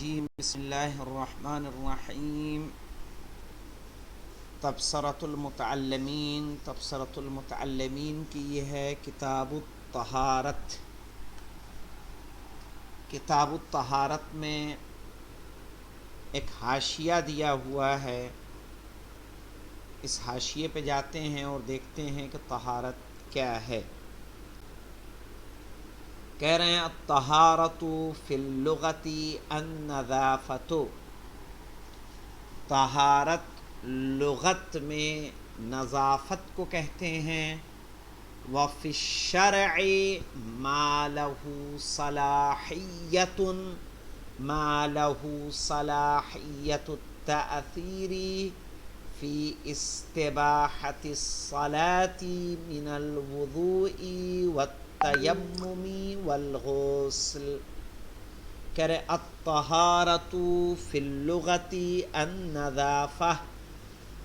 الرجیم بسم اللہ الرحمن الرحیم تبصرۃ المتعلمین کی یہ ہے کتاب الطہارت۔ کتاب الطہارت میں ایک حاشیہ دیا ہوا ہے، اس حاشیے پہ جاتے ہیں اور دیکھتے ہیں کہ طہارت کیا ہے۔ کہہ رہے ہیں الطہارۃ فی اللغۃ النظافۃ، طہارت لغت میں نظافت کو کہتے ہیں۔ وفی الشرع ما لہ صلاحیت التأثیر فی استباحۃ الصلاة من الوضوء والتیمم والغسل۔ کہہ رہے الطہارۃ فی اللغۃ النظافہ،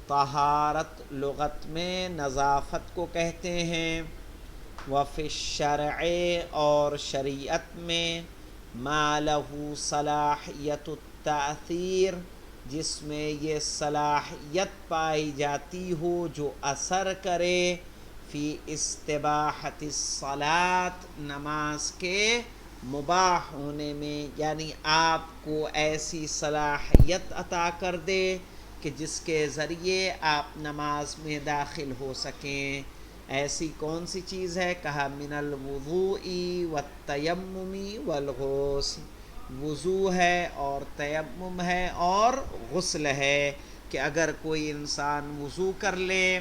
طہارت لغت میں نظافت کو کہتے ہیں۔ وفی الشرع، اور شریعت میں، ما لہ صلاحیت التأثیر، جس میں یہ صلاحیت پائی جاتی ہو جو اثر کرے، فی استباحۃ الصلاۃ، نماز کے مباح ہونے میں، یعنی آپ کو ایسی صلاحیت عطا کر دے کہ جس کے ذریعے آپ نماز میں داخل ہو سکیں۔ ایسی کون سی چیز ہے؟ کہا من الوضوء والتیمم والغسل، وضو ہے اور تیمم ہے اور غسل ہے، کہ اگر کوئی انسان وضو کر لے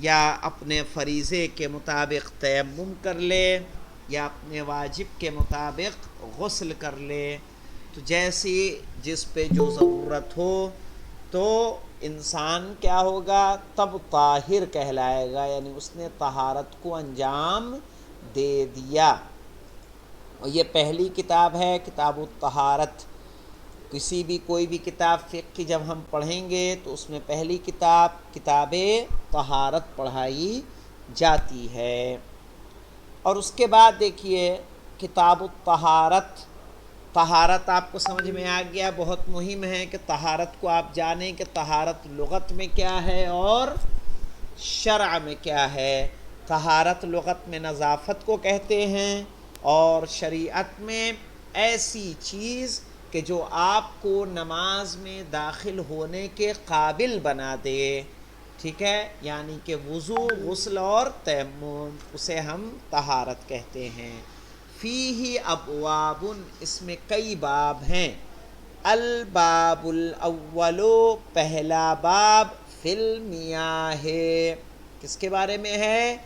یا اپنے فریضے کے مطابق تیمم کر لے یا اپنے واجب کے مطابق غسل کر لے، تو جیسی جس پہ جو ضرورت ہو تو انسان کیا ہوگا؟ تب طاہر کہلائے گا، یعنی اس نے طہارت کو انجام دے دیا۔ اور یہ پہلی کتاب ہے کتاب الطہارت۔ کسی بھی کوئی بھی کتاب فقہ کی جب ہم پڑھیں گے تو اس میں پہلی کتاب طہارت پڑھائی جاتی ہے۔ اور اس کے بعد دیکھیے کتاب الطہارت، طہارت آپ کو سمجھ میں آ گیا، بہت مہم ہے کہ طہارت کو آپ جانیں کہ طہارت لغت میں کیا ہے اور شرع میں کیا ہے۔ طہارت لغت میں نظافت کو کہتے ہیں، اور شریعت میں ایسی چیز کہ جو آپ کو نماز میں داخل ہونے کے قابل بنا دے، ٹھیک ہے، یعنی کہ وضو، غسل اور تیمم، اسے ہم طہارت کہتے ہیں۔ فیہ ابواب، اس میں کئی باب ہیں۔ الباب الاول، پہلا باب، فی المیاہ، کس کے بارے میں ہے؟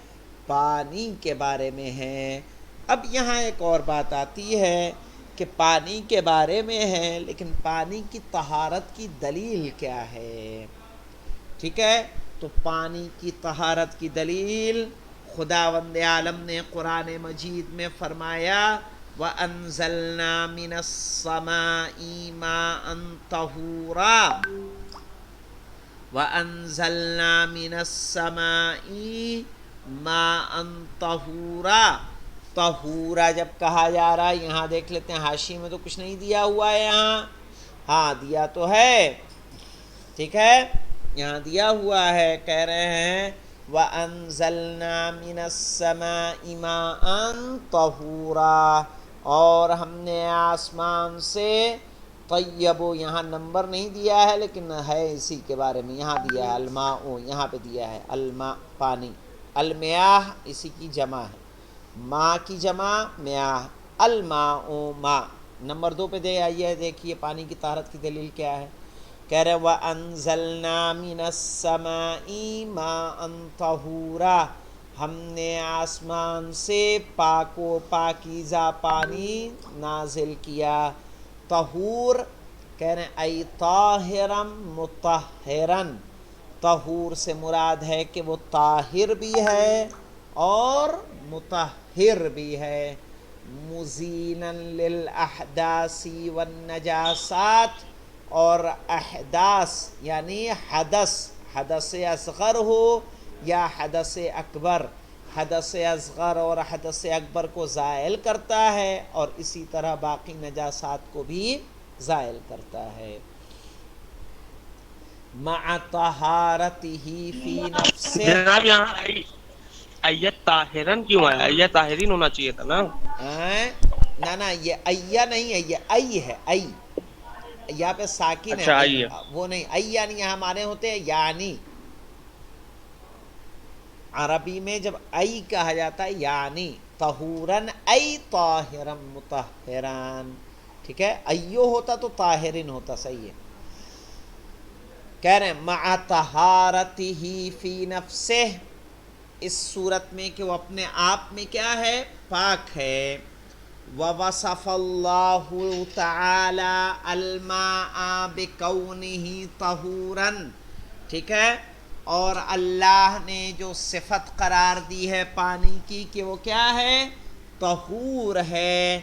پانی کے بارے میں ہے۔ اب یہاں ایک اور بات آتی ہے کہ پانی کے بارے میں ہے، لیکن پانی کی طہارت کی دلیل کیا ہے؟ ٹھیک ہے، تو پانی کی طہارت کی دلیل خداوند عالم نے قرآن مجید میں فرمایا وَأَنزَلْنَا مِنَ السَّمَاءِ مَاءً طَهُورًا، وَأَنزَلْنَا مِنَ السَّمَاءِ مَاءً طَهُورًا۔ طہورا جب کہا جا رہا ہے، یہاں دیکھ لیتے ہیں حاشی میں تو کچھ نہیں دیا ہوا ہے، یہاں ہاں دیا تو ہے، ٹھیک ہے، یہاں دیا ہوا ہے، کہہ رہے ہیں وَأَنزَلْنَا مِنَ السَّمَاءِ مَاءً طَهُورًا، اور ہم نے آسمان سے طیب، یہاں نمبر نہیں دیا ہے لیکن ہے اسی کے بارے میں، یہاں دیا ہے الماء، یہاں پہ دیا ہے الماء پانی، المیاہ اسی کی جمع ہے، ماء کی جمع میاہ، الماء ماء، نمبر 2 پہ دے آئیے، دیکھیے پانی کی طہارت کی دلیل کیا ہے۔ کہہ رہے وَأَنزَلْنَا مِنَ السَّمَاءِ مَاءً طَهُورًا، ہم نے آسمان سے پاک و پاکیزہ پانی نازل کیا۔ طہور کہہ رہے ہیں ای طاہرا مطہرا، طہور سے مراد ہے کہ وہ طاہر بھی ہے اور مطہر بھی ہے، مزیلا للاحداث والنجاسات، اور احداث یعنی حدث اصغر ہو یا حدث اکبر، حدث اصغر اور حدث اکبر کو زائل کرتا ہے، اور اسی طرح باقی نجاسات کو بھی زائل کرتا ہے. مع طہارتہ فی نفسہ. جناب یہاں ایت طاہرن کیوں آیا؟ ایت طاہرین ہونا چاہیے تھا نا. نہ یہ ایا نہیں ہے، یہ ای ہے، ای. یہاں پہ ساکن ہے، اچھا آئیے. وہ نہیں. ای یعنی یہاں مانے ہوتے ہیں یعنی. عربی میں جب ای کہا جاتا ہے یعنی طہورن ای طاہرن مطہران. ٹھیک ہے، ایو ہوتا تو طاہرین ہوتا. صحیح ہے. کہہ رہے ہیں مع طہارتہ فی نفسہ، اس صورت میں کہ وہ اپنے آپ میں کیا ہے؟ پاک ہے. وَوَصَفَ اللَّهُ تَعَالَى الْمَاءَ بِكَوْنِهِ طَهُورًا. ٹھیک ہے، اور اللہ نے جو صفت قرار دی ہے پانی کی کہ وہ کیا ہے؟ طہور ہے.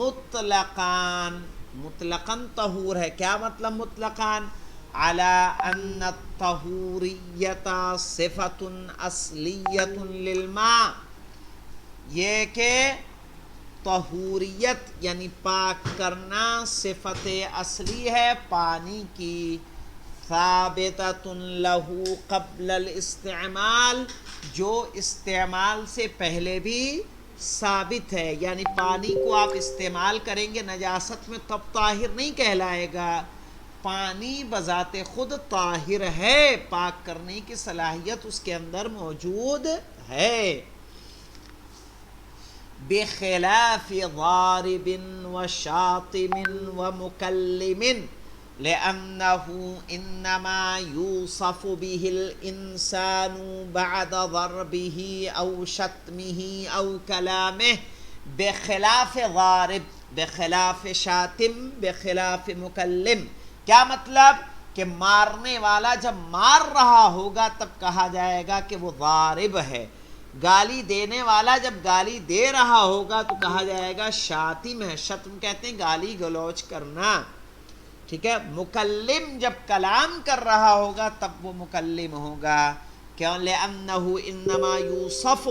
مطلقاً، مطلقاً طہور ہے. کیا مطلب مطلقاً؟ عَلَىٰ أَنَّ الطَّهُورِيَّةَ صِفَةٌ أَصْلِيَّةٌ لِلْمَاءِ، یہ کہ طہوریت یعنی پاک کرنا صفت اصلی ہے پانی کی. ثابتۃ لہ قبل الاستعمال، جو استعمال سے پہلے بھی ثابت ہے. یعنی پانی کو آپ استعمال کریں گے نجاست میں تب طاہر نہیں کہلائے گا. پانی بذات خود طاہر ہے، پاک کرنے کی صلاحیت اس کے اندر موجود ہے. بخلاف ضارب وشاطم ومكلم لأنه إنما يوصف به الإنسان بعد ضربه أو شتمه أو كلامه. بخلاف ضارب، بخلاف شاتم، بخلاف مکلم. کیا مطلب؟ کہ مارنے والا جب مار رہا ہوگا تب کہا جائے گا کہ وہ ضارب ہے. گالی دینے والا جب گالی دے رہا ہوگا تو کہا جائے گا شاتم ہے. شتم کہتے ہیں گالی گلوچ کرنا. ٹھیک ہے، مکلم جب کلام کر رہا ہوگا تب وہ مکلم ہوگا. کیوں؟ لِأَنَّهُ إِنَّمَا يُوصَفُ،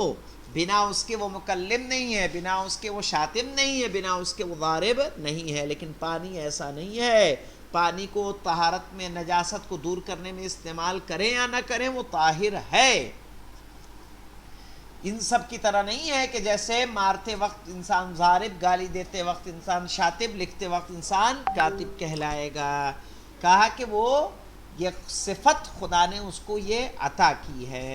بنا اس کے وہ مکلم نہیں ہے، بنا اس کے وہ شاتم نہیں ہے، بنا اس کے وہ ضارب نہیں ہے. لیکن پانی ایسا نہیں ہے. پانی کو طہارت میں نجاست کو دور کرنے میں استعمال کریں یا نہ کریں وہ طاہر ہے. ان سب کی طرح نہیں ہے کہ جیسے مارتے وقت انسان ضارب، گالی دیتے وقت انسان شاتب، لکھتے وقت انسان کاتب کہلائے گا. کہا کہ وہ یہ صفت خدا نے اس کو یہ عطا کی ہے.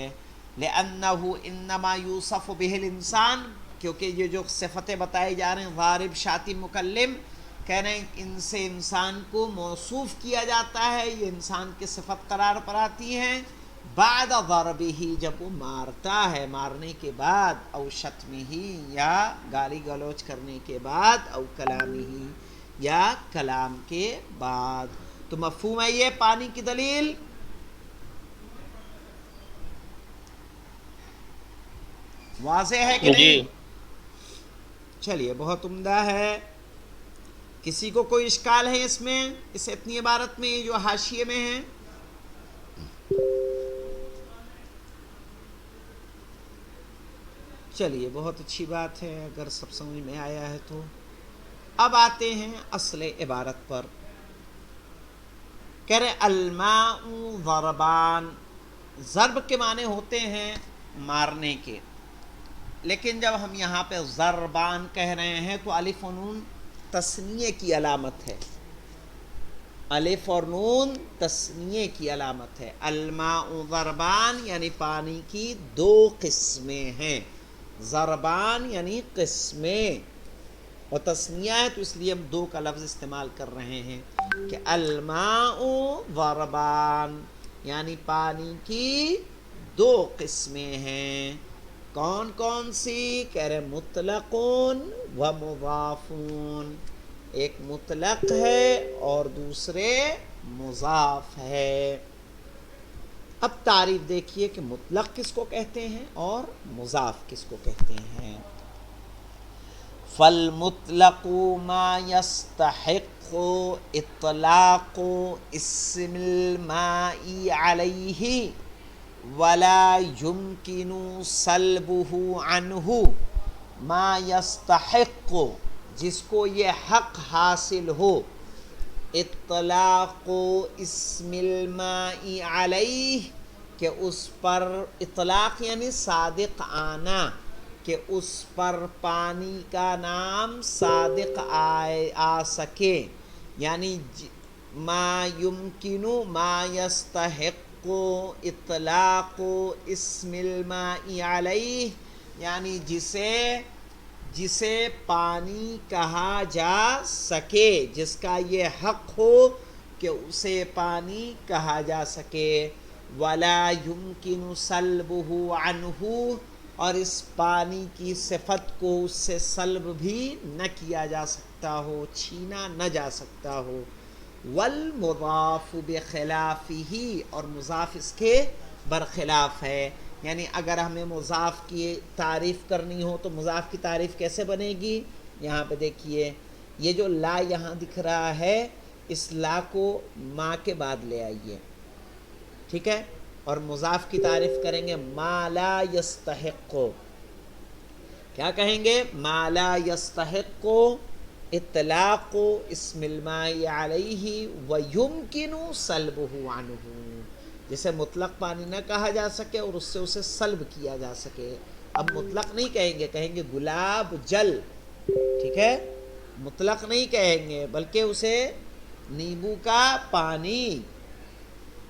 لِأَنَّهُ إِنَّمَا يُوصَفُ بِهِ الْإِنسان، کیونکہ یہ جو صفتیں بتائی جا رہے ہیں ضارب، شاتم، مکلم، کہہ رہے ہیں ان سے انسان کو موصوف کیا جاتا ہے، یہ انسان کی صفت قرار پر آتی ہیں. بعد ضربہ، جب وہ مارتا ہے، مارنے کے بعد، او شتمہ، یا گالی گلوچ کرنے کے بعد، او کلامہ، یا کلام کے بعد. تو مفہوم ہے یہ پانی کی دلیل. واضح ہے کہ جی نہیں؟ چلیے، بہت عمدہ ہے. کسی کو کوئی اشکال ہے اس میں، اس اتنی عبارت میں جو حاشیے میں ہے؟ چلیے، بہت اچھی بات ہے اگر سب سمجھ میں آیا ہے تو. اب آتے ہیں اصل عبارت پر. کہہ رہے الماء ضربان. ضرب کے معنی ہوتے ہیں مارنے کے، لیکن جب ہم یہاں پہ ضربان کہہ رہے ہیں تو الف و نون تثنیے کی علامت ہے. الف اور نون تثنیے کی علامت ہے. الماء ضربان یعنی پانی کی دو قسمیں ہیں. ضربان یعنی قسمیں، اور تثنیہ ہے تو اس لیے ہم دو کا لفظ استعمال کر رہے ہیں کہ الماء ضربان یعنی پانی کی دو قسمیں ہیں. کون کون سی؟ کہہ رہے مطلقون و مضافون. ایک مطلق ہے اور دوسرے مضاف ہے. اب تعریف دیکھیے کہ مطلق کس کو کہتے ہیں اور مضاف کس کو کہتے ہیں. فالمطلق ما يستحق اطلاق اسم الماء علیہ ولا يمكن سلبه عنہ. ما يستحق، جس کو یہ حق حاصل ہو. اطلاق اسم الماء علیہ، کہ اس پر اطلاق یعنی صادق آنا، کہ اس پر پانی کا نام صادق آ سکے، یعنی ما یمکن ما یستحق اطلاق اسم الماء علیہ، یعنی جسے پانی کہا جا سکے، جس کا یہ حق ہو کہ اسے پانی کہا جا سکے۔ ولا یمکن سلبہ عنہ، اور اس پانی کی صفت کو اس سے سلب بھی نہ کیا جا سکتا ہو، چھینا نہ جا سکتا ہو۔ والمضاف بخلافہ، اور مضاف اس کے برخلاف ہے، یعنی اگر ہمیں مضاف کی تعریف کرنی ہو تو مضاف کی تعریف کیسے بنے گی؟ یہاں پہ دیکھیے، یہ جو لا یہاں دکھ رہا ہے، اس لا کو ما کے بعد لے آئیے، ٹھیک ہے، اور مضاف کی تعریف کریں گے ما لا یستحق، کیا کہیں گے؟ ما لا یستحق اطلاق اسم الماء علیہ ویمکن سلبہ عنہ، جسے مطلق پانی نہ کہا جا سکے اور اس سے اسے سلب کیا جا سکے۔ اب مطلق نہیں کہیں گے، کہیں گے گلاب جل، ٹھیک ہے، مطلق نہیں کہیں گے بلکہ اسے نیبو کا پانی،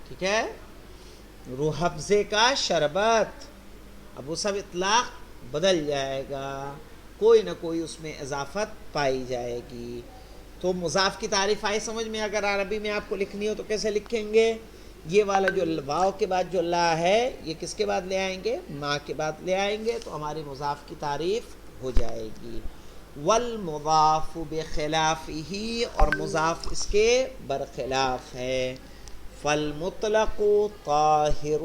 ٹھیک ہے، روح افزے کا شربت، اب وہ سب اطلاق بدل جائے گا، کوئی نہ کوئی اس میں اضافت پائی جائے گی۔ تو مضاف کی تعریف آئی سمجھ میں؟ اگر عربی میں آپ کو لکھنی ہو تو کیسے لکھیں گے؟ یہ والا جو واو کے بعد جو لا ہے، یہ کس کے بعد لے آئیں گے؟ ما کے بعد لے آئیں گے، تو ہماری مضاف کی تعریف ہو جائے گی۔ والمضاف بخلافہ، اور مضاف اس کے برخلاف ہے۔ فالمطلق طاہر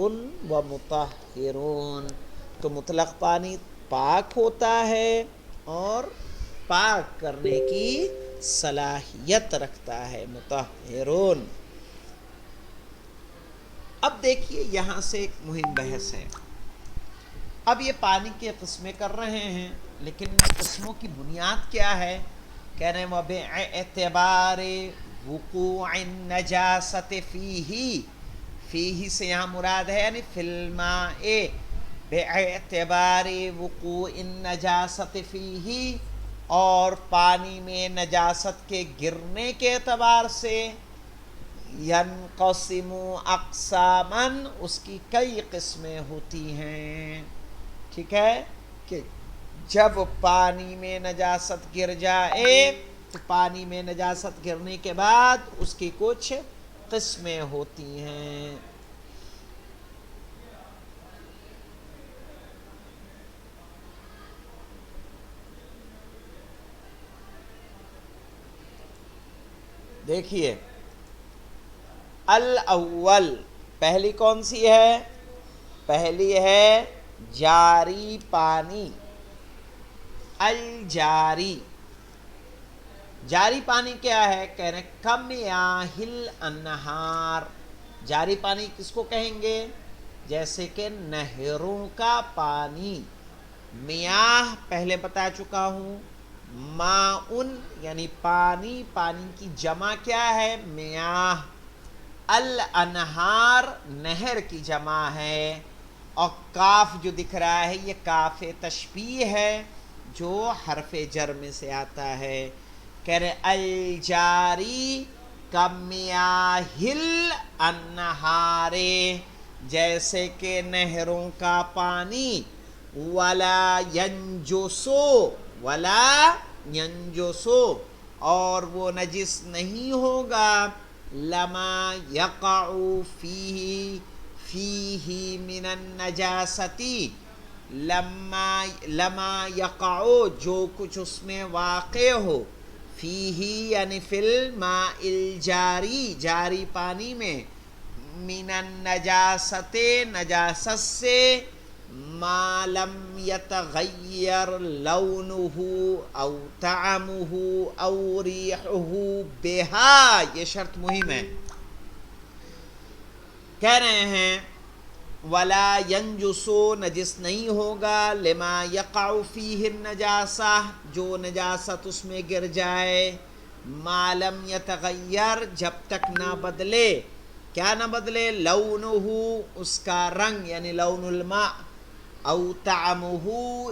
ومطہر، تو مطلق پانی پاک ہوتا ہے اور پاک کرنے کی صلاحیت رکھتا ہے، مطہرون۔ اب دیکھیے یہاں سے ایک مہم بحث ہے، اب یہ پانی کی قسمیں کر رہے ہیں، لیکن ان قسموں کی بنیاد کیا ہے؟ کہہ رہے ہیں وَبِاعْتِبَارِ وقوع النجاست فیہ، فیہ سے یہاں مراد ہے یعنی فی الماء، باعتبار وقوع النجاست فیہ، اور پانی میں نجاست کے گرنے کے اعتبار سے، ینقسم اقساما، اس کی کئی قسمیں ہوتی ہیں، ٹھیک ہے، کہ جب پانی میں نجاست گر جائے تو پانی میں نجاست گرنے کے بعد اس کی کچھ قسمیں ہوتی ہیں۔ دیکھیے الاول، پہلی کون سی ہے؟ پہلی ہے جاری پانی، الجاری، جاری پانی کیا ہے؟ کہہ رہے ہیں کمیاہ الانہار، جاری پانی کس کو کہیں گے؟ جیسے کہ نہروں کا پانی، میاہ پہلے بتا چکا ہوں، ماؤن یعنی پانی، پانی کی جمع کیا ہے؟ میاہ، الانہار نہر کی جمع ہے، اور کاف جو دکھ رہا ہے یہ کاف تشبیہ ہے جو حرف جر میں سے آتا ہے۔ کہہ رہے الجاری کمیاہ الانہار، جیسے کہ نہروں کا پانی، ولا ینجسو، ولا ینجسو، اور وہ نجس نہیں ہوگا، لما یقع فیہ من النجاستی، لما یقع جو کچھ اس میں واقع ہو، فیہ یعنی فی الماء الجاری جاری پانی میں، من النجاست نجاست سے، ما لم یتغیر لونہ او طعمہ او ریحہ بہا، یہ شرط مہم ہے، کہہ رہے ہیں ولا ینجسو نجس نہیں ہوگا، لما یقع فیہ النجاسہ جو نجاست اس میں گر جائے، ما لم یتغیر جب تک نہ بدلے، کیا نہ بدلے، لونہ اس کا رنگ یعنی لون الماء، او طعمہ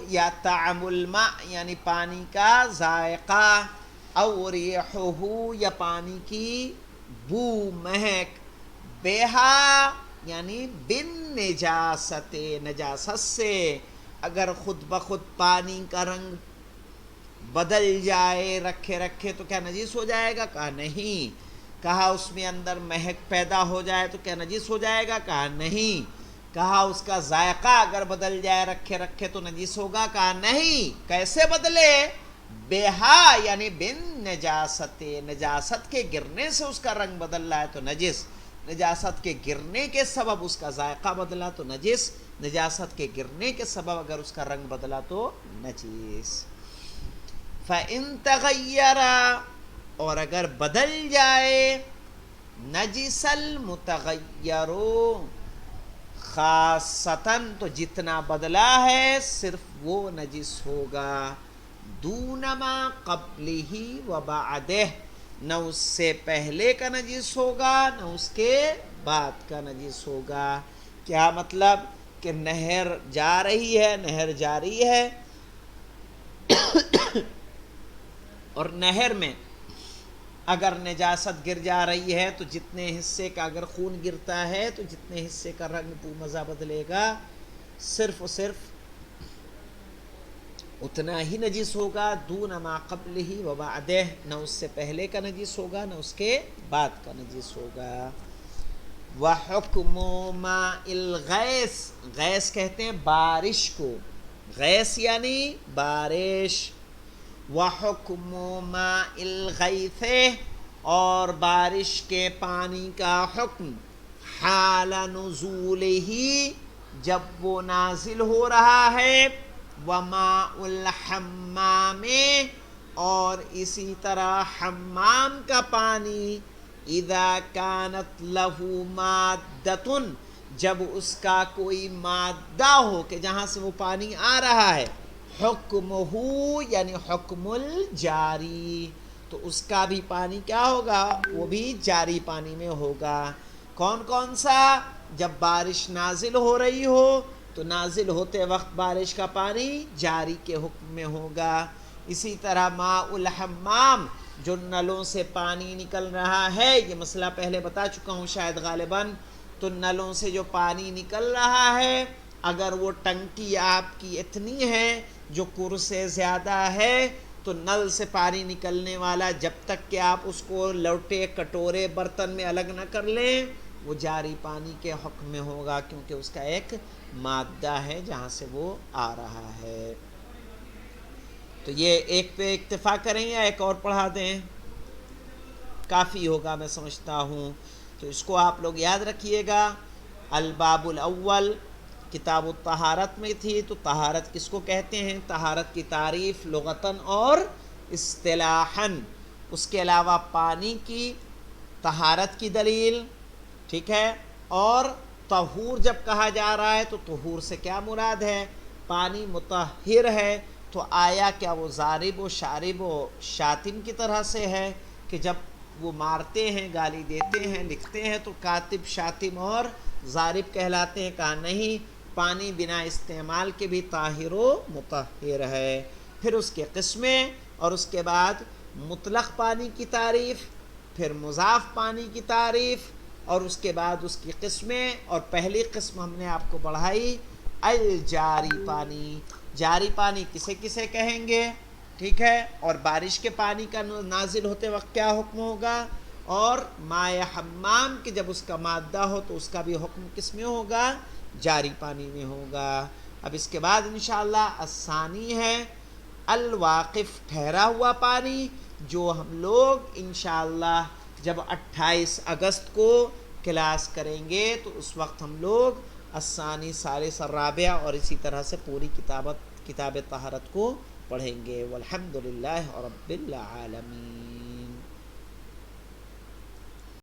یا طعم الماء یعنی پانی کا ذائقہ، او ریحہ یا پانی کی بو مہک، بیہا یعنی بن نجاست نجاست سے، اگر خود بخود پانی کا رنگ بدل جائے رکھے رکھے تو کیا نجیس ہو جائے گا؟ کہا نہیں۔ کہا اس میں اندر مہک پیدا ہو جائے تو کیا نجیس ہو جائے گا؟ کہا نہیں۔ کہا اس کا ذائقہ اگر بدل جائے رکھے رکھے تو نجیس ہوگا؟ کہا نہیں۔ کیسے بدلے؟ بیہا یعنی بن نجاست، نجاست کے گرنے سے اس کا رنگ بدل رہا ہے تو نجس، نجاست کے گرنے کے سبب اس کا ذائقہ بدلا تو نجس، نجاست کے گرنے کے سبب اگر اس کا رنگ بدلا تو نجس۔ فَإِن تَغَيَّرَ اور اگر بدل جائے، نجس المتغیر خاصتاً تو جتنا بدلا ہے صرف وہ نجس ہوگا، دون ما قبلہ و بعدہ، نہ اس سے پہلے کا نجس ہوگا نہ اس کے بعد کا نجس ہوگا۔ کیا مطلب کہ نہر جا رہی ہے، نہر جاری ہے اور نہر میں اگر نجاست گر جا رہی ہے تو جتنے حصے کا اگر خون گرتا ہے تو جتنے حصے کا رنگ بو مزہ بدلے گا صرف و صرف اتنا ہی نجس ہوگا، دون ما قبلہ و بعدہ، نہ اس سے پہلے کا نجس ہوگا نہ اس کے بعد کا نجس ہوگا۔ وَحُکْمُ مَاءِ الْغَیث، غیث کہتے ہیں بارش کو، غیث یعنی بارش۔ وَحُکْمُ مَاءِ الْغَیثِ اور بارش کے پانی کا حکم، حال نزولہ جب وہ نازل ہو رہا ہے، وَمَاءُ الْحَمَّامِ اور اسی طرح حمام کا پانی، اذا کانت لہو مادۃ جب اس کا کوئی مادہ ہو کہ جہاں سے وہ پانی آ رہا ہے، حکمہ یعنی حکم الجاری تو اس کا بھی پانی کیا ہوگا؟ وہ بھی جاری پانی میں ہوگا۔ کون کون سا؟ جب بارش نازل ہو رہی ہو تو نازل ہوتے وقت بارش کا پانی جاری کے حکم میں ہوگا۔ اسی طرح ماء الحمام جو نلوں سے پانی نکل رہا ہے، یہ مسئلہ پہلے بتا چکا ہوں شاید غالباً، تو نلوں سے جو پانی نکل رہا ہے اگر وہ ٹنکی آپ کی اتنی ہے جو کُر سے زیادہ ہے تو نل سے پانی نکلنے والا جب تک کہ آپ اس کو لوٹے کٹورے برتن میں الگ نہ کر لیں وہ جاری پانی کے حکم میں ہوگا، کیونکہ اس کا ایک مادہ ہے جہاں سے وہ آ رہا ہے۔ تو یہ ایک پہ اکتفا کریں یا ایک اور پڑھا دیں؟ کافی ہوگا میں سمجھتا ہوں، تو اس کو آپ لوگ یاد رکھیے گا۔ الباب الاول کتاب الطہارت میں تھی، تو طہارت کس کو کہتے ہیں، طہارت کی تعریف لغتاً اور اصطلاحاً، اس کے علاوہ پانی کی طہارت کی دلیل، ٹھیک ہے، اور طہور جب کہا جا رہا ہے تو طہور سے کیا مراد ہے، پانی مطہر ہے تو آیا کیا وہ ضارب و شارب و شاتم کی طرح سے ہے کہ جب وہ مارتے ہیں، گالی دیتے ہیں، لکھتے ہیں تو کاتب، شاتم اور ضارب کہلاتے ہیں؟ کہا نہیں، پانی بنا استعمال کے بھی طاہر و مطہر ہے۔ پھر اس کے قسمیں اور اس کے بعد مطلق پانی کی تعریف، پھر مضاف پانی کی تعریف اور اس کے بعد اس کی قسمیں، اور پہلی قسم ہم نے آپ کو بڑھائی الجاری پانی۔ جاری پانی کسے کسے کہیں گے، ٹھیک ہے، اور بارش کے پانی کا نازل ہوتے وقت کیا حکم ہوگا، اور مائع حمام کہ جب اس کا مادہ ہو تو اس کا بھی حکم کس میں ہوگا، جاری پانی میں ہوگا۔ اب اس کے بعد انشاءاللہ الثانی ہے الواقف، ٹھہرا ہوا پانی، جو ہم لوگ انشاءاللہ جب 28 اگست کو کلاس کریں گے تو اس وقت ہم لوگ الثانی، ثالث، الرابع اور اسی طرح سے پوری کتاب طہارت کو پڑھیں گے۔ والحمدللہ رب العالمین۔